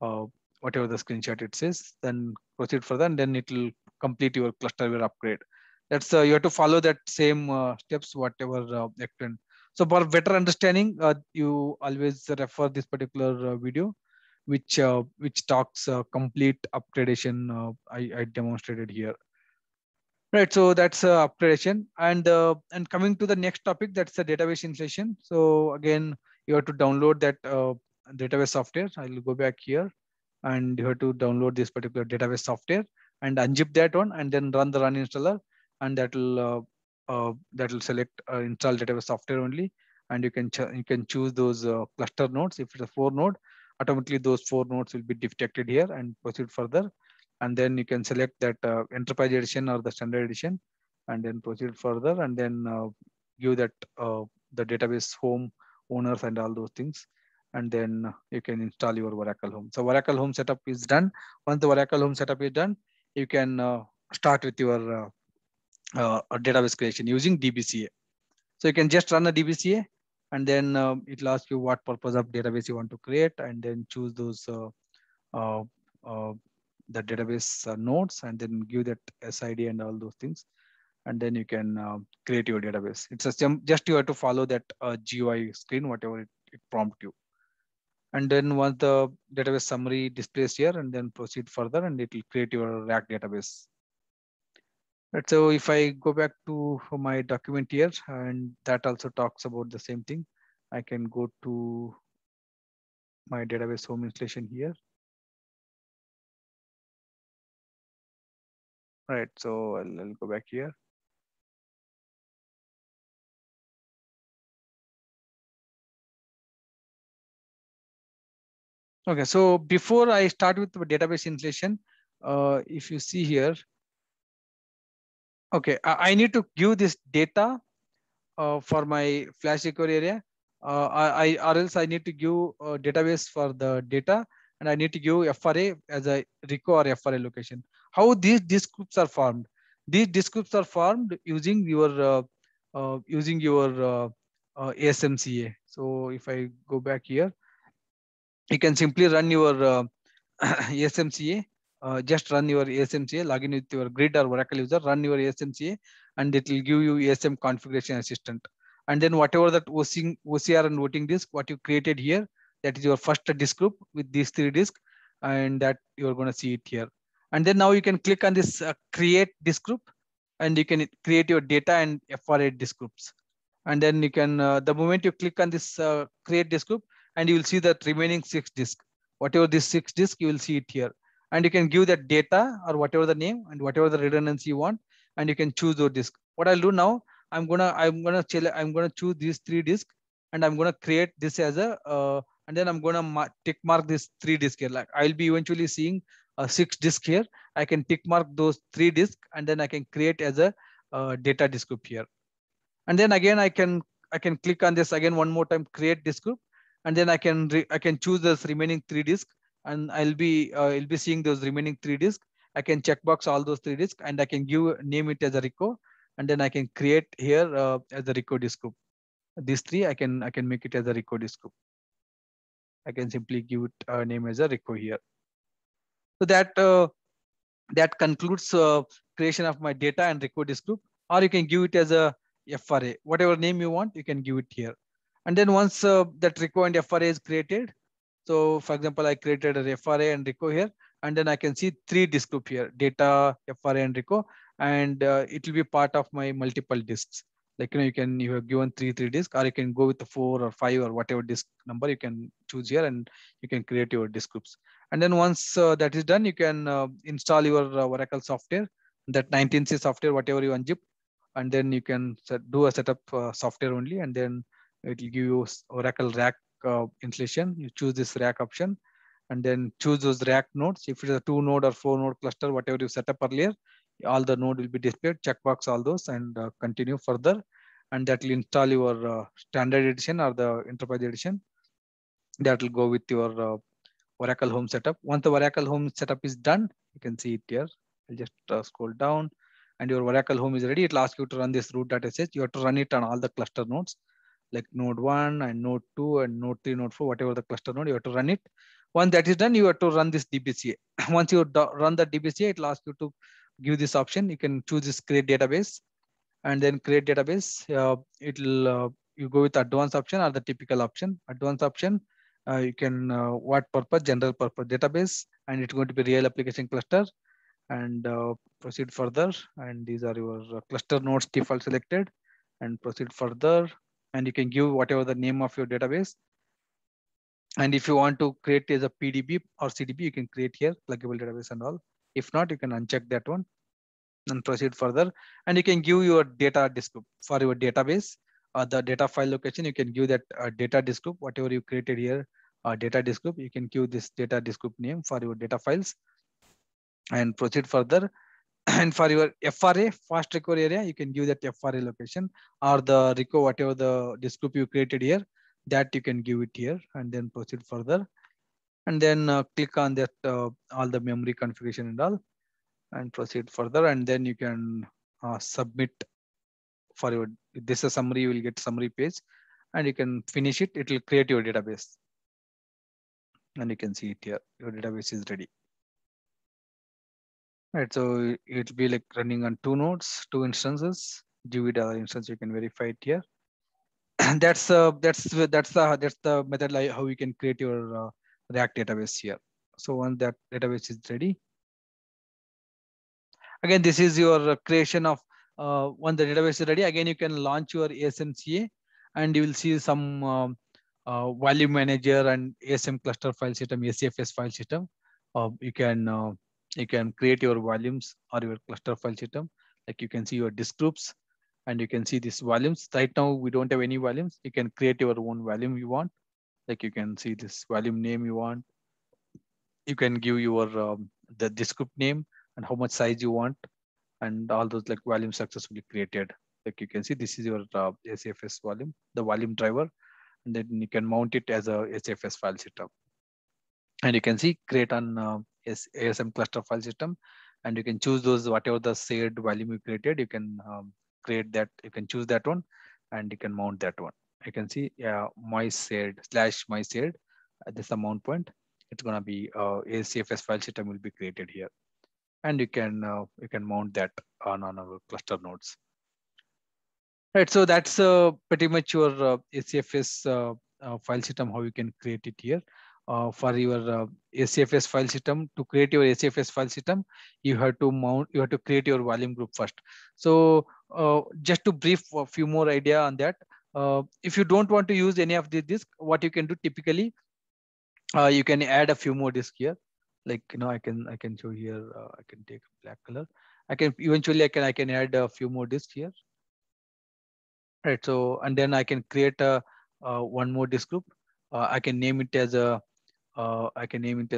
uh, whatever the screenshot it says. Then proceed further, and then it will complete your clusterware upgrade. That's you have to follow that same steps, whatever explained. So for better understanding, you always refer this particular video, which talks complete upgradation. I demonstrated here. Right, so that's upgradation, and coming to the next topic, that's the database installation. So again, you have to download that database software. I'll go back here, and you have to download this particular database software and unzip that one, and then run the run installer, and that will select install database software only, and you can choose those cluster nodes. If it's a 4 node, automatically those 4 nodes will be detected here and proceed further, and then you can select that enterprise edition or the standard edition, and then proceed further, and then give that the database home owners and all those things, and then you can install your Oracle home. So Oracle home setup is done. Once the Oracle home setup is done, you can start with your database creation using DBCA. So you can just run a DBCA, and then it will ask you what purpose of database you want to create, and then choose those uh, uh, the database nodes, and then give that SID and all those things, and then you can create your database. It's just you have to follow that GUI screen, whatever it prompt you. And then once the database summary displays here, and then proceed further, and it will create your RAC database. Right, so if I go back to my document here, and that also talks about the same thing, I can go to my database home installation here. Right, so I'll go back here. Okay, so before I start with the database installation, if you see here, okay, I need to give this data for my flash recovery area. Or else I need to give a database for the data, and I need to give FRA as a RICO or FRA location. How these disk groups are formed? These disk groups are formed using your ASMCA. So if I go back here, you can simply run your ASMCA. Just run your ASMCA, log in with your grid or Oracle user, run your ASMCA, and it will give you ASM configuration assistant. And then whatever that OCR and voting disk, what you created here, that is your first disk group with these 3 disks, and that you're going to see it here. And then now you can click on this create disk group, and you can create your data and FRA disk groups. And then you can, the moment you click on this create disk group, and you will see that remaining 6 disks. Whatever this 6 disk, you will see it here. And you can give that data or whatever the name and whatever the redundancy you want, and you can choose those disks. What I'll do now, I'm gonna choose these 3 disks, and I'm gonna create this as a and then I'm gonna tick mark this 3 disks here. Like I'll be eventually seeing 6 disks here. I can tick mark those 3 disks, and then I can create as a data disk group here. And then again I can click on this again one more time, create disk group, and then I can choose this remaining 3 disks, and I'll be seeing those remaining 3 disks. I can checkbox all those 3 disks, and I can name it as a RICO, and then I can create here as a RICO disk group. These 3 I can make it as a RICO disk group. I can simply give it a name as a RICO here. So that concludes creation of my data and RICO disk group. Or you can give it as a FRA, whatever name you want, you can give it here. And then once that RICO and FRA is created, so for example, I created a FRA and RICO here, and then I can see 3 disk group here, data, FRA, and RICO, and it will be part of my multiple disks. Like, you have given 3 disks, or you can go with the 4 or 5 or whatever disk number you can choose here, and you can create your disk groups. And then once that is done, you can install your Oracle software, that 19C software, whatever you unzip, and then you can do a setup software only, and then it will give you Oracle RAC installation. You choose this RAC option, and then choose those RAC nodes. If it is a 2 node or 4 node cluster, whatever you set up earlier, all the node will be displayed. Checkbox all those and continue further, and that will install your standard edition or the enterprise edition. That will go with your Oracle home setup. Once the Oracle home setup is done, you can see it here. I'll just scroll down, and your Oracle home is ready. It'll ask you to run this root.sh. You have to run it on all the cluster nodes, like node 1 and node 2 and node 3, node 4, whatever the cluster node, you have to run it. Once that is done, you have to run this DBCA. Once you run the DBCA, it'll ask you to give this option. You can choose this create database, and then create database. You go with advanced option or the typical option. Advanced option, you can what purpose, general purpose database, and it's going to be real application cluster, and proceed further. And these are your cluster nodes default selected, and proceed further. And you can give whatever the name of your database. And if you want to create as a PDB or CDB, you can create here pluggable database and all. If not, you can uncheck that one and proceed further. And you can give your data disk group for your database, the data file location. You can give that data disk group, whatever you created here, data disk group. You can give this data disk group name for your data files and proceed further. And for your FRA, fast recovery area, you can give that FRA location, or the RICO, whatever the disk group you created here, that you can give it here, and then proceed further. And then click on that all the memory configuration and all, and proceed further. And then you can submit for your, this is a summary, you will get summary page, and you can finish it. It will create your database, and you can see it here. Your database is ready. Right, so it will be like running on 2 nodes, 2 instances. GV other instance, you can verify it here. that's the method, like how you can create your React database here. So once that database is ready, again, this is your creation of when the database is ready. Again, you can launch your ASMCA, and you will see some volume manager and ASM cluster file system, ACFS file system. You can create your volumes or your cluster file system. Like you can see your disk groups and you can see these volumes. Right now we don't have any volumes. You can create your own volume you want. Like you can see this volume name you want. You can give your the disk group name and how much size you want, and all those like volume successfully created. Like you can see this is your ACFS volume, the volume driver, and then you can mount it as a ACFS file system. And you can see create on ASM cluster file system, and you can choose those whatever the shared volume you created. You can create that. You can choose that one, and you can mount that one. You can see my shared / my shared. This is the mount point. It's gonna be ACFS file system will be created here, and you can mount that on our cluster nodes. Right, so that's pretty much your ACFS file system, how you can create it here. For your ACFS file system, to create your ACFS file system, you have to create your volume group first. So just to brief a few more idea on that, if you don't want to use any of the disk, what you can do typically, you can add a few more disk here. Like I can show here. I can take black color. I can add a few more disk here. Right, so and then I can create a one more disk group. I can name it as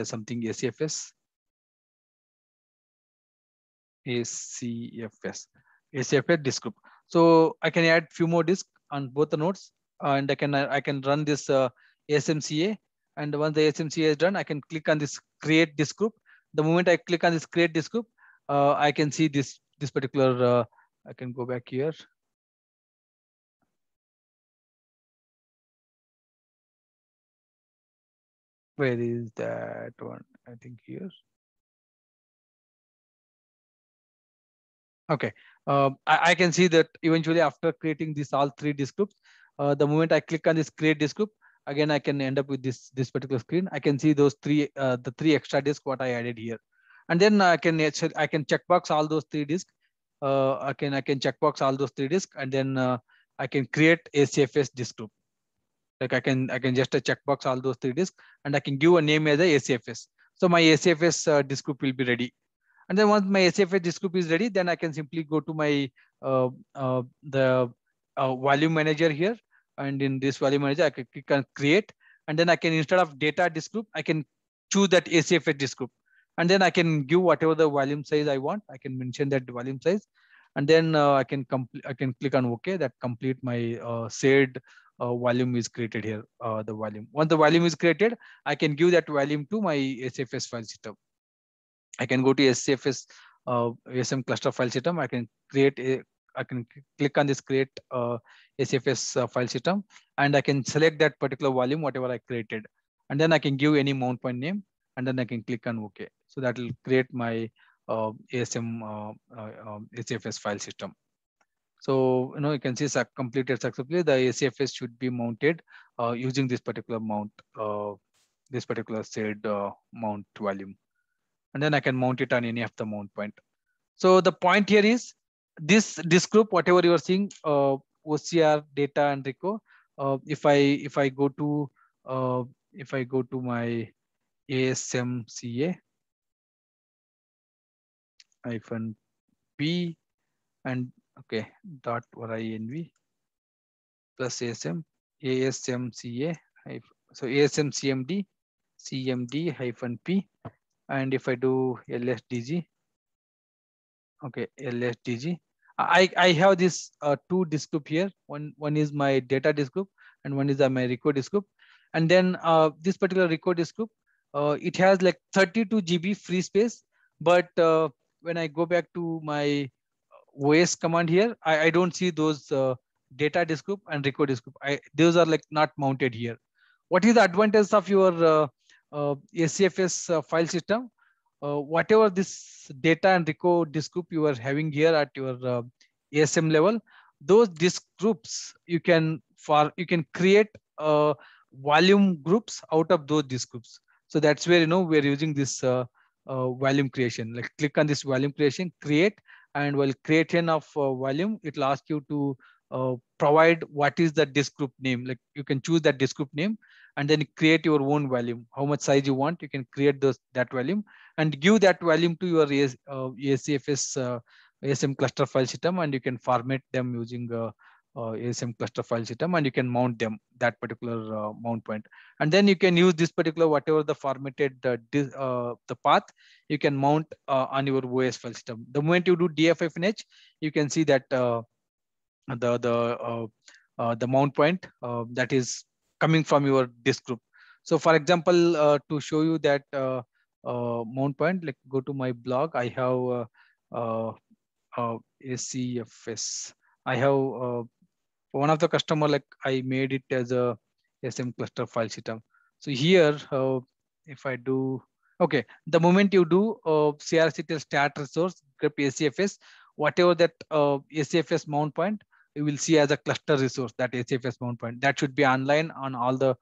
something ACFS disk group. So I can add few more disks on both the nodes, and I can run this ASMCA. And once the ASMCA is done, I can click on this create disk group. The moment I click on this create disk group, I can see this particular. I can go back here. Where is that one? I think here. Okay, I can see that eventually after creating this all three disk groups, the moment I click on this create disk group, again I can end up with this particular screen. I can see those the three extra disks what I added here, and then I can checkbox all those three disks. I can checkbox all those three disks, and then I can create ACFS disk group. Like I can just checkbox all those three disks, and I can give a name as a ACFS. So my ACFS disk group will be ready. And then once my ACFS disk group is ready, then I can simply go to my the volume manager here. And in this volume manager, I can click on create. And then I can, instead of data disk group, I can choose that ACFS disk group. And then I can give whatever the volume size I want. I can mention that volume size. And then I can click on OK. That complete my shared volume is created here. The volume. Once the volume is created, I can give that volume to my ACFS file system. I can go to SCFS ASM cluster file system. I can click on this create SCFS file system, and I can select that particular volume, whatever I created. And then I can give any mount point name, and then I can click on OK. So that will create my ASM SCFS file system. So you can see completed successfully. The ACFS should be mounted using this particular mount, this particular shared mount volume. And then I can mount it on any of the mount point. So the point here is this group, whatever you are seeing, OCR, data, and RICO. If I go to my ASMCA hyphen P and okay .YINV plus ASMCA. So ASMCMD CMD hyphen P. And if I do LSDG, okay, LSDG, I have this two disk group here. One is my data disk group, and one is my RICO disk group. And then this particular RICO disk group, it has like 32 GB free space. But when I go back to my OS command here, I don't see those data disk group and RICO disk group. Those are like not mounted here. What is the advantage of your ACFS file system? Whatever this data and RICO disk group you are having here at your ASM level, those disk groups you can create volume groups out of those disk groups. So that's where we're using this volume creation. Like click on this volume creation, create, and while creation of volume, it will ask you to provide what is the disk group name. Like you can choose that disk group name and then create your own volume. How much size you want, you can create that volume and give that volume to your ACFS ASM cluster file system, and you can format them using ASM cluster file system, and you can mount them that particular mount point. And then you can use this particular whatever the formatted the path, you can mount on your OS file system. The moment you do DFFNH, you can see that the mount point that is coming from your disk group. So for example, to show you that mount point, like go to my blog, I have ACFS. I have one of the customer, like I made it as a SM cluster file system. So here, if I do, okay, the moment you do CRCTL stat resource grep ACFS, whatever that ACFS mount point, you will see as a cluster resource, that ACFS mount point that should be online on all the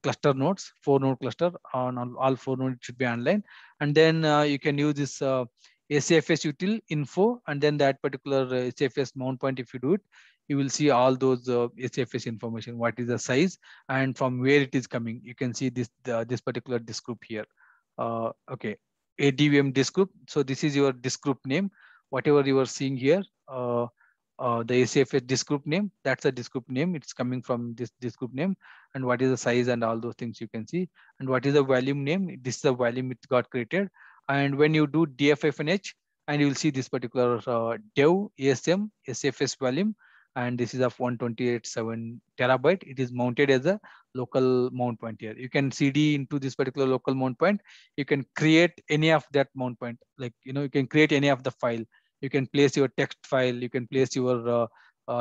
cluster nodes, 4-node cluster on all 4 nodes, it should be online. And then you can use this ACFS util info, and then that particular ACFS mount point, if you do it, you will see all those ACFS information, what is the size and from where it is coming. You can see this particular disk group here. Okay, ADVM disk group. So this is your disk group name. Whatever you are seeing here, the ACFS disk group name, that's a disk group name. It's coming from this disk group name, and what is the size and all those things you can see. And what is the volume name? This is the volume it got created. And when you do DFFNH, and you will see this particular dev ASM SFS volume, and this is of 128.7 terabyte. It is mounted as a local mount point here. You can CD into this particular local mount point. You can create any of that mount point. Like, you can create any of the file. You can place your text file. You can place your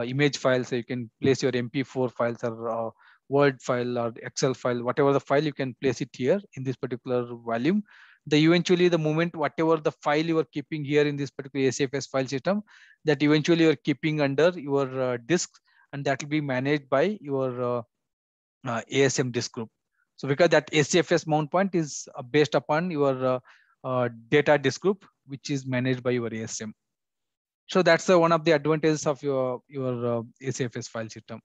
image file. So you can place your MP4 files or Word file or Excel file, whatever the file, you can place it here in this particular volume. The moment whatever the file you are keeping here in this particular ACFS file system, that eventually you are keeping under your disk, and that will be managed by your ASM disk group. So because that ACFS mount point is based upon your data disk group, which is managed by your ASM. So that's one of the advantages of your ACFS file system.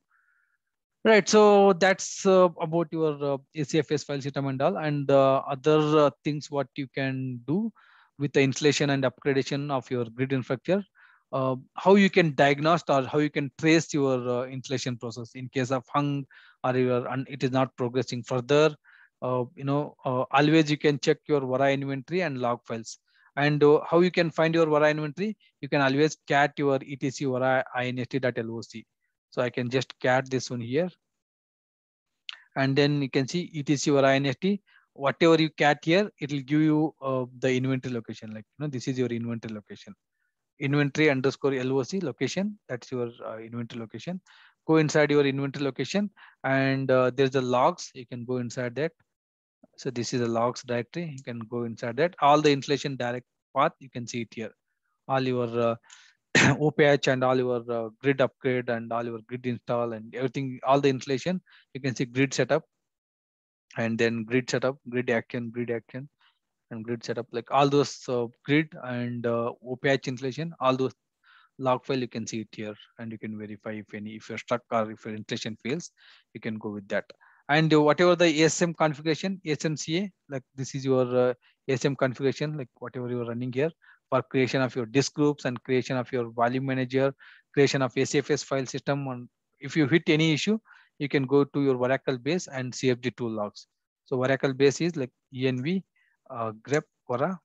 Right, so that's about your ACFS file system and all, and other things what you can do with the installation and upgradation of your grid infrastructure. How you can diagnose or how you can trace your installation process in case of hung or it is not progressing further. Always you can check your VARA inventory and log files. And how you can find your VARA inventory? You can always cat your etc VARA inst.loc. So I can just cat this one here. And then you can see etc or inst. Whatever you cat here, it will give you the inventory location. Like, this is your inventory location. Inventory underscore LOC location. That's your inventory location. Go inside your inventory location, and there's the logs. You can go inside that. So this is a logs directory. You can go inside that. All the installation direct path, you can see it here. All your OPH and all your grid upgrade and all your grid install and everything, all the installation, you can see grid setup, and then grid setup, grid action, and grid setup, like all those grid and OPH installation, all those log file, you can see it here, and you can verify if you're stuck or if your installation fails, you can go with that. And whatever the ASM configuration, ASMCA, like this is your ASM configuration, like whatever you're running here for creation of your disk groups and creation of your volume manager, creation of ACFS file system. And if you hit any issue, you can go to your Oracle base and CFG tool logs. So Oracle base is like env grep Ora,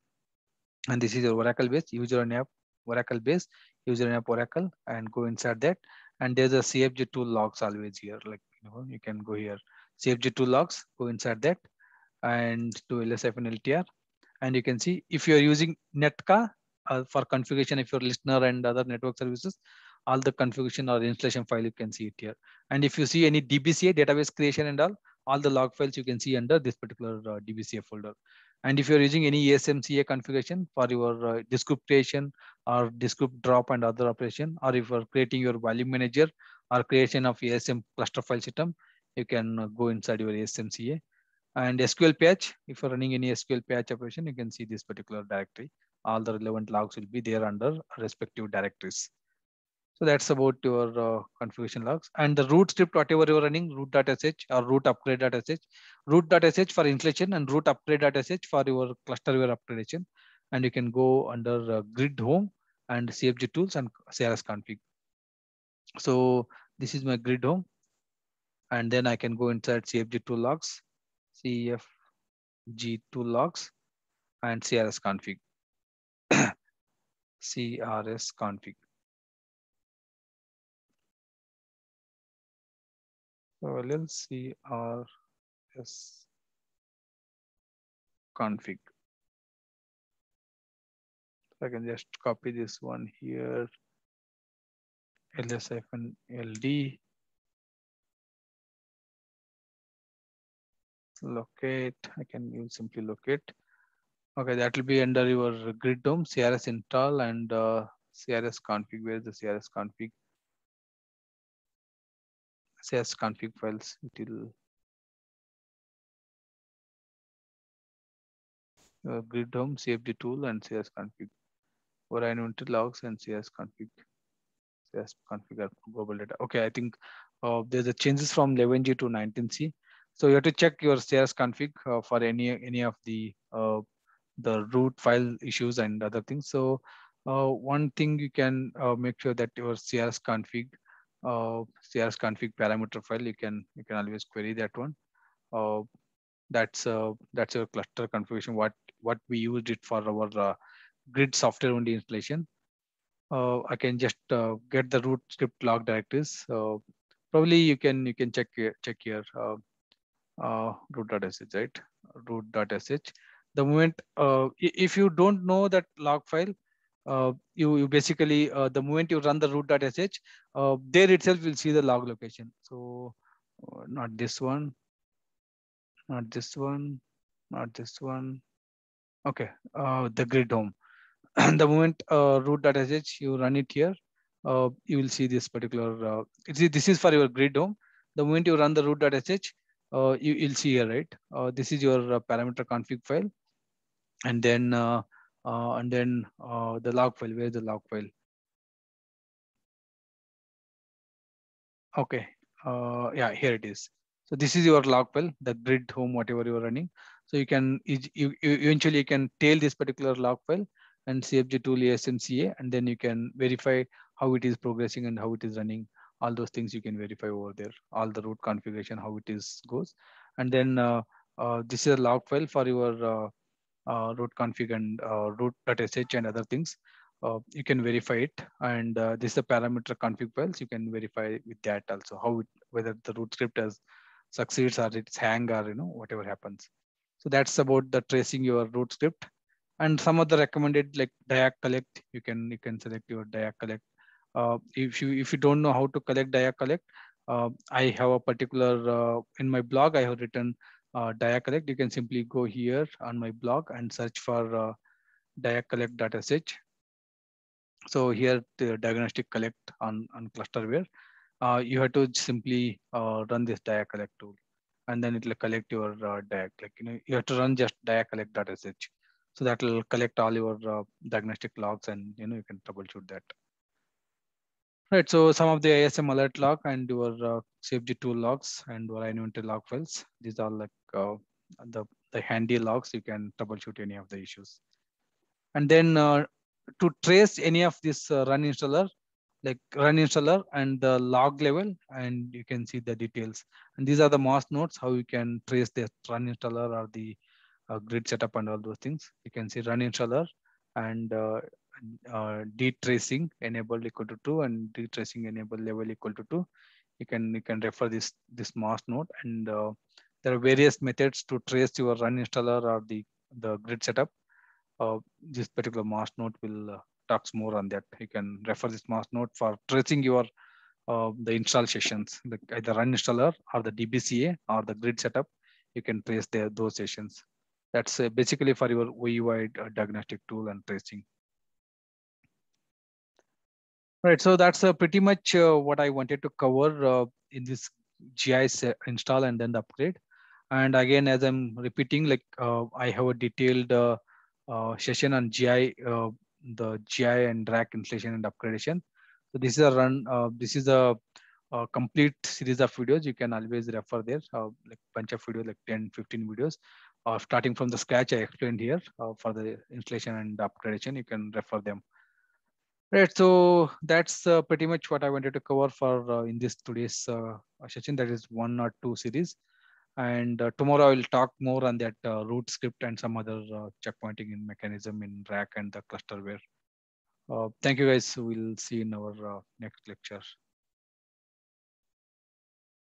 and this is your Oracle base, user and app Oracle base, user and app Oracle, and go inside that. And there's a CFG tool logs always here. Like, you can go here, CFG tool logs, go inside that, and to LSF and LTR. And you can see if you're using Netka for configuration, if you're listener and other network services, all the configuration or installation file, you can see it here. And if you see any DBCA, database creation and all the log files you can see under this particular DBCA folder. And if you're using any ASMCA configuration for your disk group creation or disk group drop and other operation, or if you're creating your volume manager or creation of ASM cluster file system, you can go inside your ASMCA. And SQL patch, if you're running any SQL patch operation, you can see this particular directory. All the relevant logs will be there under respective directories. So that's about your configuration logs and the root script, whatever you're running, root.sh or root upgrade.sh, root.sh for installation and root upgrade.sh for your clusterware upgradation. And you can go under grid home and CFG tools and CRS config. So this is my grid home. And then I can go inside CFG tool logs, CFG tool logs and CRS config, CRS config. So let's CRS config. So I can just copy this one here, ls-ld, locate. I can use simply locate. Okay, that will be under your grid home, CRS install and CRS config. Where is the CRS config? CRS config files. It will grid home, CFD tool and CRS config. Orion Unit logs and CRS config. CRS configure global data. Okay, I think there's a changes from 11G to 19C. So you have to check your CRS config for any of the root file issues and other things. So one thing you can make sure that your CRS config parameter file, you can always query that one. That's your cluster configuration. What we used it for our grid software only installation. I can just get the root script log directories. Probably you can check here root.sh, right? Root.sh. The moment if you don't know that log file, you basically the moment you run the root.sh, there itself will see the log location. So not this one, not this one, not this one. Okay, the grid home. And the moment root.sh you run it here, you will see this particular. This is for your grid home. The moment you run the root.sh, you'll see here, right? This is your parameter config file, and then the log file. Where's the log file? Okay, yeah, here it is. So this is your log file, the grid home, whatever you are running. So you can eventually you can tail this particular log file and CFG tool ASMCA, and then you can verify how it is progressing and how it is running. All those things you can verify over there. All the root configuration, how it is goes, and then this is a log file for your root config and root.sh and other things. You can verify it, and this is the parameter config files. You can verify with that also how whether the root script has succeeds or it's hang or whatever happens. So that's about the tracing your root script. And some of the recommended like diag collect, you can select your diag collect. If you don't know how to collect diag collect, I have a particular in my blog I have written diag collect. You can simply go here on my blog and search for diag collect.sh. So here the diagnostic collect on clusterware. You have to simply run this diag collect tool, and then it will collect your diag. Like you have to run just diag collect.sh. So that will collect all your diagnostic logs, and you can troubleshoot that. Right. So some of the ISM alert log and your CFG tool logs and your inventory log files. These are like the handy logs. You can troubleshoot any of the issues. And then to trace any of this run installer, like run installer and the log level, and you can see the details. And these are the mask nodes, how you can trace the run installer or the grid setup and all those things. You can see run installer and detracing enabled equal to 2 and detracing enabled level equal to 2. You can refer this mask node, and there are various methods to trace your run installer or the grid setup. This particular mask node will talks more on that. You can refer this mask node for tracing your the install sessions, either run installer or the DBCA or the grid setup. You can trace those sessions. That's basically for your UI diagnostic tool and tracing. Right, so that's pretty much what I wanted to cover in this GI install and then the upgrade. And again, as I'm repeating, like I have a detailed session on GI, the GI and rack installation and upgradation. So this is a run. This is a complete series of videos. You can always refer there. Like bunch of videos, like 10, 15 videos. Starting from the scratch, I explained here for the installation and upgradation. You can refer them. Right. So that's pretty much what I wanted to cover for in this today's session. That is one or two series. And tomorrow I will talk more on that root script and some other checkpointing in mechanism in rack and the clusterware. Thank you guys. We'll see you in our next lecture.